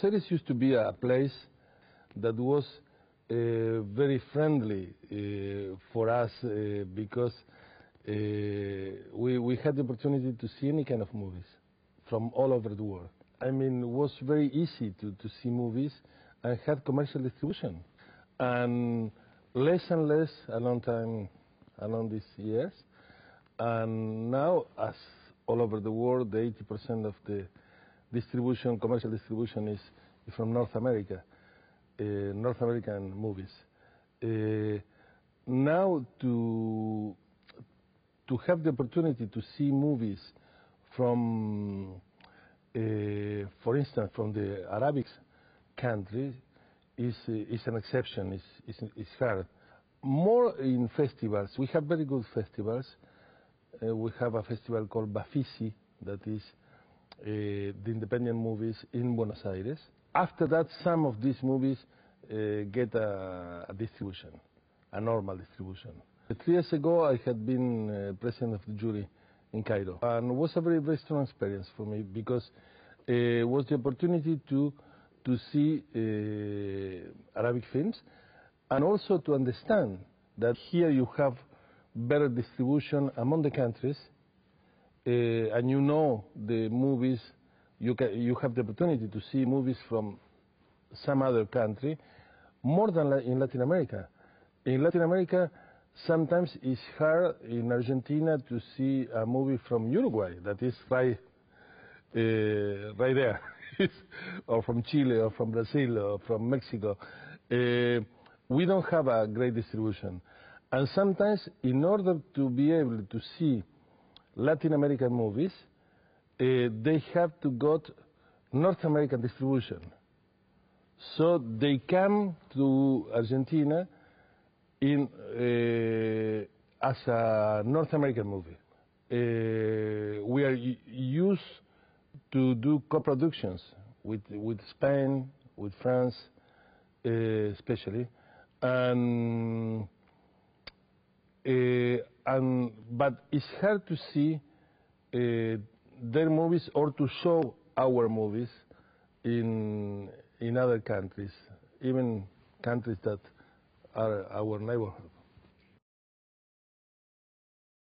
Buenos Aires used to be a place that was very friendly for us because we had the opportunity to see any kind of movies from all over the world. I mean, it was very easy to see movies and had commercial distribution. And less along these years. And now, as all over the world, the 80% of the distribution, commercial distribution, is from North America, North American movies. Now, to have the opportunity to see movies from, for instance, from the Arabic countries, is an exception. It's hard. More in festivals. We have very good festivals. We have a festival called Bafisi, that is the independent movies in Buenos Aires. After that, some of these movies get a distribution, a normal distribution. 3 years ago, I had been president of the jury in Cairo, and it was a very, very strong experience for me because it was the opportunity to see Arabic films, and also to understand that here you have better distribution among the countries, and you know the movies, you have the opportunity to see movies from some other country, more than in Latin America. In Latin America, sometimes it's hard in Argentina to see a movie from Uruguay that is right there, or from Chile, or from Brazil, or from Mexico. We don't have a great distribution. And sometimes, in order to be able to see Latin American movies, they have to go to North American distribution. So they come to Argentina as a North American movie. We are used to do co-productions with Spain, with France, especially, but it's hard to see their movies or to show our movies in other countries, even countries that are our neighborhood.